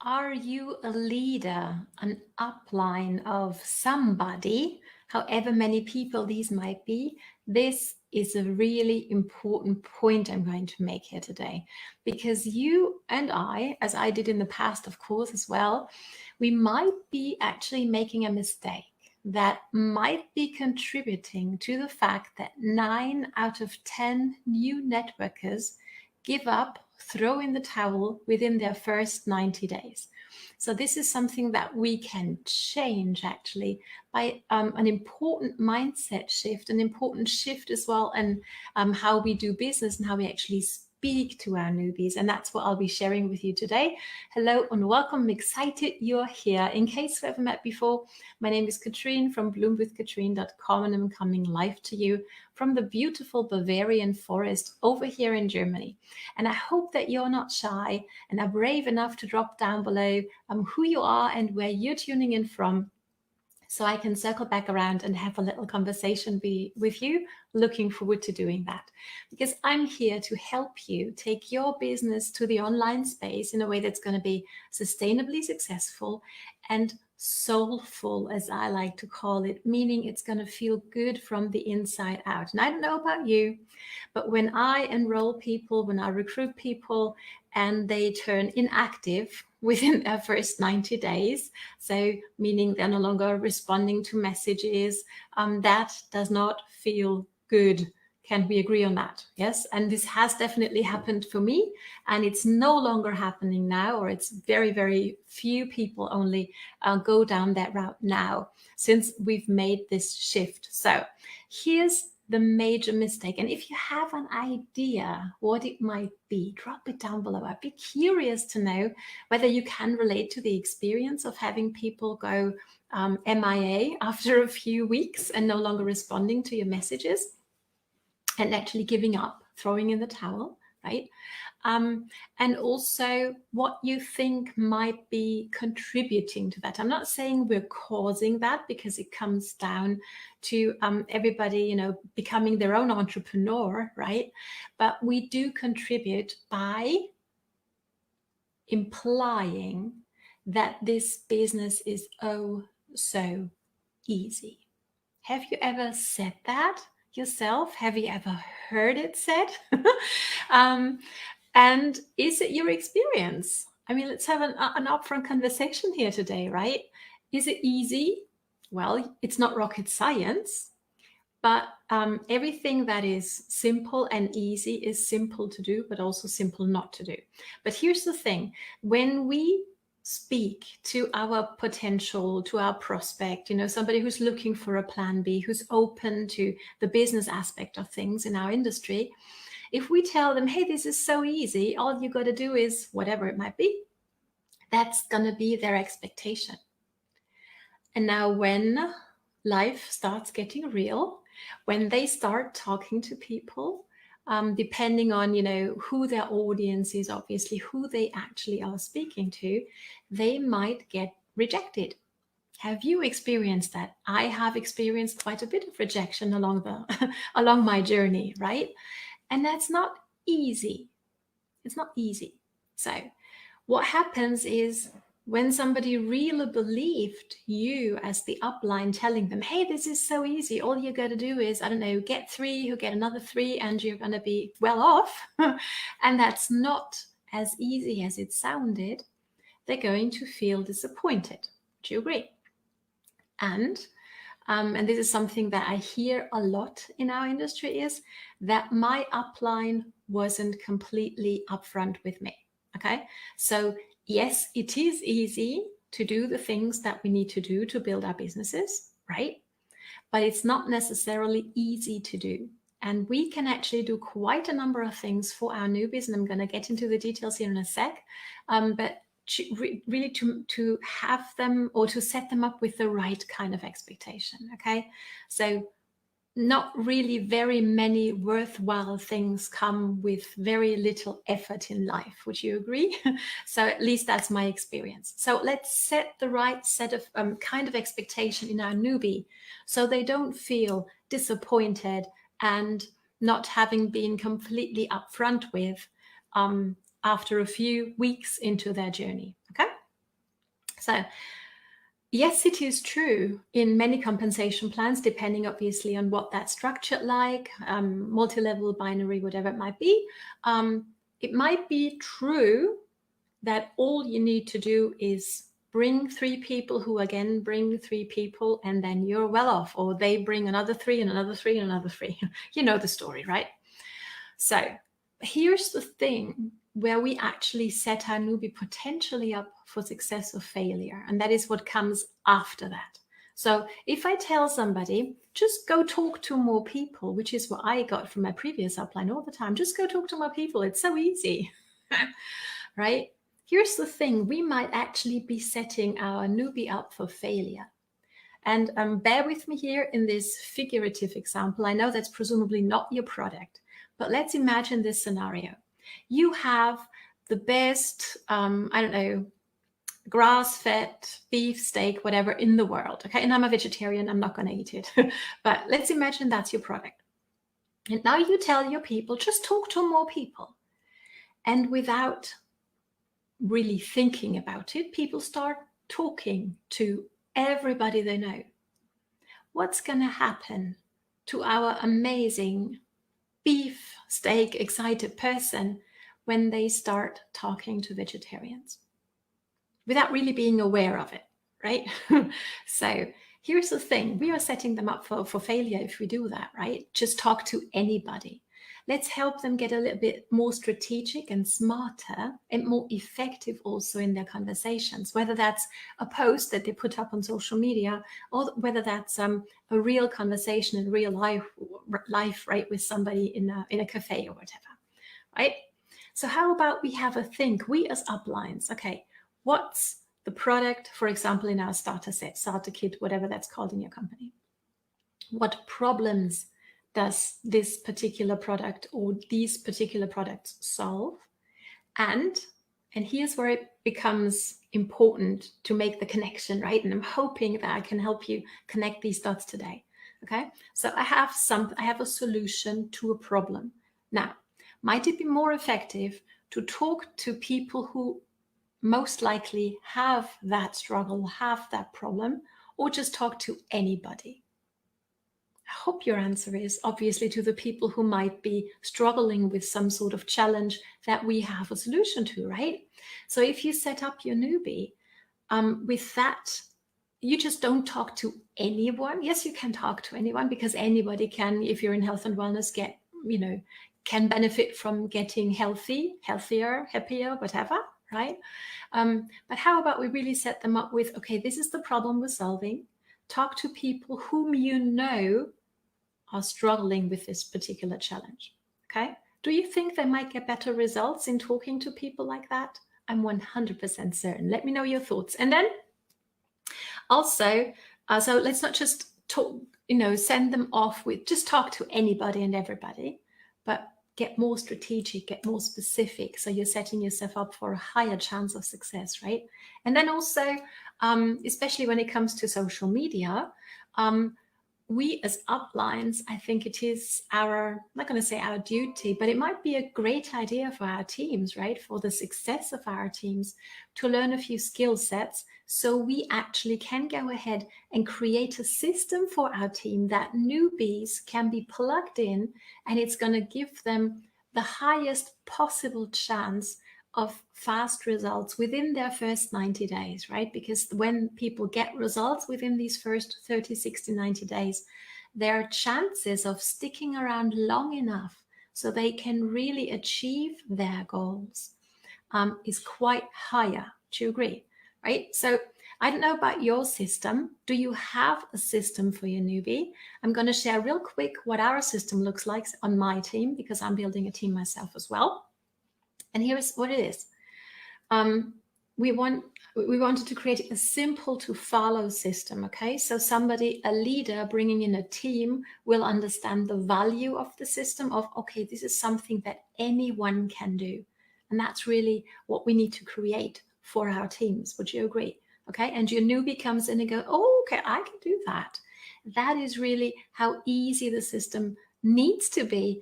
Are you a leader, an upline of somebody, however many people these might be? This is a really important point I'm going to make here today, because you and I, as I did in the past, of course, as well, we might be actually making a mistake that might be contributing to the fact that 9 out of 10 new networkers give up, throw in the towel within their first 90 days. So this is something that we can change actually by an important mindset shift, an important shift as well, and how we do business and how we actually speak to our newbies. And that's what I'll be sharing with you today. Hello and welcome. I'm excited you're here. In case we haven't met before, my name is Katrine from bloomwithkatrine.com, and I'm coming live to you from the beautiful Bavarian forest over here in Germany. And I hope that you're not shy and are brave enough to drop down below who you are and where you're tuning in from, so I can circle back around and have a little conversation with you. Looking forward to doing that, because I'm here to help you take your business to the online space in a way that's going to be sustainably successful and soulful, as I like to call it, meaning it's going to feel good from the inside out. And I don't know about you, but when I enroll people, when I recruit people, and they turn inactive within their first 90 days, so meaning they're no longer responding to messages, that does not feel good. Can we agree on that? Yes. And this has definitely happened for me, and it's no longer happening now, or it's very, very few people only go down that route now since we've made this shift. So here's the major mistake. And if you have an idea what it might be, drop it down below. I'd be curious to know whether you can relate to the experience of having people go MIA after a few weeks and no longer responding to your messages and actually giving up, throwing in the towel, right? And also what you think might be contributing to that. I'm not saying we're causing that, because it comes down to everybody, becoming their own entrepreneur, right? But we do contribute by implying that this business is oh so easy. Have you ever said that yourself? Have you ever heard it said? And is it your experience? I mean, let's have an upfront conversation here today, right? Is it easy? Well, it's not rocket science, but everything that is simple and easy is simple to do, but also simple not to do. But here's the thing. When we speak to our potential, to our prospect, somebody who's looking for a plan B, who's open to the business aspect of things in our industry, if we tell them, hey, this is so easy, all you got to do is whatever it might be, that's going to be their expectation. And now when life starts getting real, when they start talking to people, depending on, who their audience is, obviously, who they actually are speaking to, they might get rejected. Have you experienced that? I have experienced quite a bit of rejection along my journey, right? And that's not easy. It's not easy. So what happens is, when somebody really believed you as the upline, telling them, hey, this is so easy, all you got to do is, I don't know, get 3, you get another 3, and you're going to be well off. And that's not as easy as it sounded. They're going to feel disappointed. Do you agree? And this is something that I hear a lot in our industry, is that my upline wasn't completely upfront with me. Okay. So yes, it is easy to do the things that we need to do to build our businesses, right? But it's not necessarily easy to do. And we can actually do quite a number of things for our newbies, and I'm going to get into the details here in a sec. But really to have them, or to set them up with the right kind of expectation. Okay. So not really very many worthwhile things come with very little effort in life. Would you agree? So at least that's my experience. So let's set the right set of kind of expectation in our newbie, so they don't feel disappointed and not having been completely upfront with after a few weeks into their journey. Okay. So yes, it is true in many compensation plans, depending obviously on what that's structured like, multi-level, binary, whatever it might be. It might be true that all you need to do is bring 3 people who again bring 3 people, and then you're well off, or they bring another 3 and another 3 and another 3. You know the story, right? So here's the thing where we actually set our newbie potentially up for success or failure. And that is what comes after that. So if I tell somebody, just go talk to more people, which is what I got from my previous upline all the time, just go talk to more people. It's so easy, right? Here's the thing, we might actually be setting our newbie up for failure. And bear with me here in this figurative example. I know that's presumably not your product, but let's imagine this scenario. You have the best, I don't know, grass-fed beef steak, whatever, in the world. Okay, and I'm a vegetarian, I'm not going to eat it. But let's imagine that's your product. And now you tell your people, just talk to more people. And without really thinking about it, people start talking to everybody they know. What's going to happen to our amazing beef steak excited person when they start talking to vegetarians without really being aware of it, right? So here's the thing, we are setting them up for failure if we do that, right? Just talk to anybody. Let's help them get a little bit more strategic and smarter and more effective also in their conversations, whether that's a post that they put up on social media, or whether that's a real conversation in real life, right, with somebody in a cafe or whatever, right? So how about we have a think, we as uplines, okay, what's the product, for example, in our starter set, starter kit, whatever that's called in your company? What problems does this particular product or these particular products solve? And here's where it becomes important to make the connection, right? And I'm hoping that I can help you connect these dots today. Okay, so I have a solution to a problem. Now, might it be more effective to talk to people who most likely have that struggle, have that problem, or just talk to anybody? I hope your answer is obviously to the people who might be struggling with some sort of challenge that we have a solution to, right? So if you set up your newbie with that, you just don't talk to anyone. Yes, you can talk to anyone, because anybody can, if you're in health and wellness, can benefit from getting healthier, happier, whatever, right? But how about we really set them up with, okay, this is the problem we're solving. Talk to people whom you know are struggling with this particular challenge. Okay, do you think they might get better results in talking to people like that? I'm 100% certain. Let me know your thoughts. And then also, so let's not just talk, send them off with just talk to anybody and everybody, but get more strategic, get more specific, so you're setting yourself up for a higher chance of success, right? And then also, especially when it comes to social media, we as uplines, I think it is I'm not going to say our duty, but it might be a great idea for our teams, right? For the success of our teams, to learn a few skill sets so we actually can go ahead and create a system for our team that newbies can be plugged in, and it's going to give them the highest possible chance of fast results within their first 90 days, right? Because when people get results within these first 30, 60, 90 days, their chances of sticking around long enough so they can really achieve their goals is quite higher. Do you agree? Right? So I don't know about your system. Do you have a system for your newbie? I'm going to share real quick what our system looks like on my team, because I'm building a team myself as well. And here's what it is. We wanted to create a simple to follow system. Okay, so a leader bringing in a team will understand the value of the system of, okay, this is something that anyone can do. And that's really what we need to create for our teams. Would you agree? Okay, and your newbie comes in and go, oh, okay, I can do that. That is really how easy the system needs to be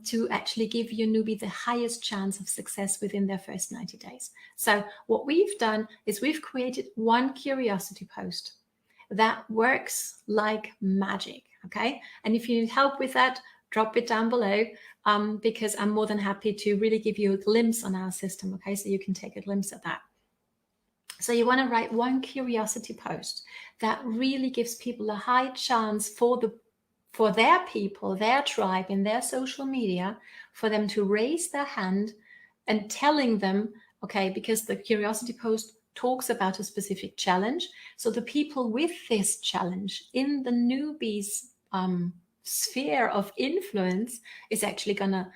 to actually give your newbie the highest chance of success within their first 90 days. So what we've done is we've created one curiosity post that works like magic, okay? And if you need help with that, drop it down below, because I'm more than happy to really give you a glimpse on our system, okay? So you can take a glimpse at that. So you want to write one curiosity post that really gives people a high chance for their people, their tribe, in their social media, for them to raise their hand and telling them, okay, because the curiosity post talks about a specific challenge. So the people with this challenge in the newbies sphere of influence is actually going to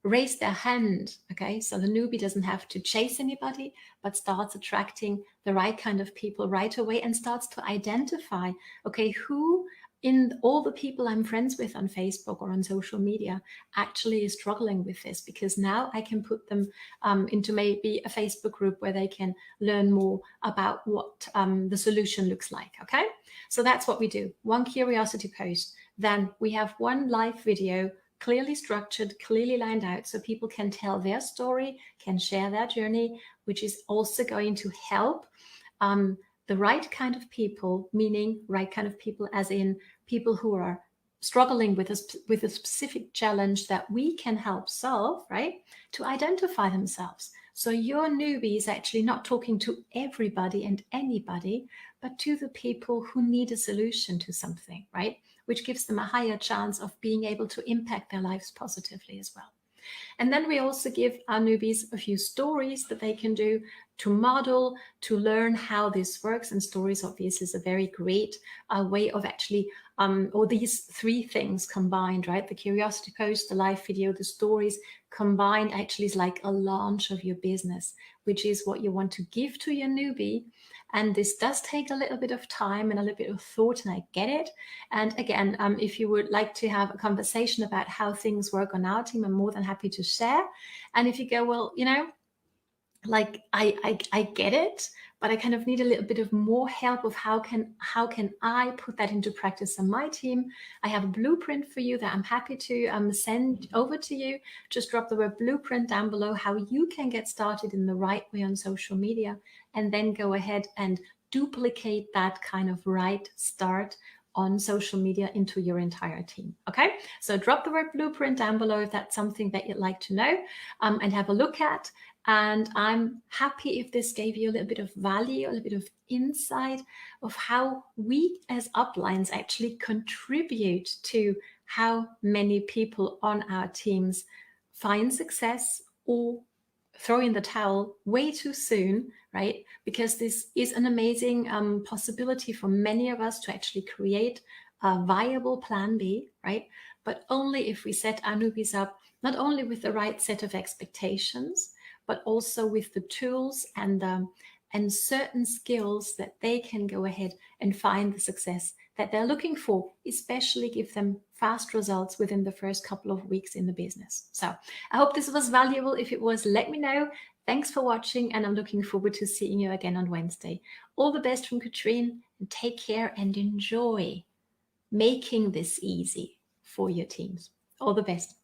raise their hand. Okay, so the newbie doesn't have to chase anybody, but starts attracting the right kind of people right away and starts to identify, okay, who in all the people I'm friends with on Facebook or on social media actually is struggling with this, because now I can put them into maybe a Facebook group where they can learn more about what the solution looks like. Okay, so that's what we do. One curiosity post. Then we have one live video, clearly structured, clearly lined out, so people can tell their story, can share their journey, which is also going to help the right kind of people, meaning right kind of people as in people who are struggling with a specific challenge that we can help solve, right? To identify themselves. So your newbie is actually not talking to everybody and anybody, but to the people who need a solution to something, right? Which gives them a higher chance of being able to impact their lives positively as well. And then we also give our newbies a few stories that they can do to model, to learn how this works. And stories obviously is a very great way of actually, or these three things combined, right? The curiosity post, the live video, the stories combined actually is like a launch of your business, which is what you want to give to your newbie. And this does take a little bit of time and a little bit of thought, and I get it. And again, if you would like to have a conversation about how things work on our team, I'm more than happy to share. And if you go, well, you know, like I get it, but I kind of need a little bit of more help of how can I put that into practice on my team. I have a blueprint for you that I'm happy to send over to you. Just drop the word blueprint down below, how you can get started in the right way on social media, and then go ahead and duplicate that kind of right start on social media into your entire team. Okay, so drop the word blueprint down below if that's something that you'd like to know and have a look at. And I'm happy if this gave you a little bit of value, a little bit of insight of how we as uplines actually contribute to how many people on our teams find success or throw in the towel way too soon, right? Because this is an amazing possibility for many of us to actually create a viable plan B, right? But only if we set our newbies up, not only with the right set of expectations, but also with the tools and certain skills that they can go ahead and find the success that they're looking for, especially give them fast results within the first couple of weeks in the business. So I hope this was valuable. If it was, let me know. Thanks for watching, and I'm looking forward to seeing you again on Wednesday. All the best from Katrine, and take care and enjoy making this easy for your teams. All the best.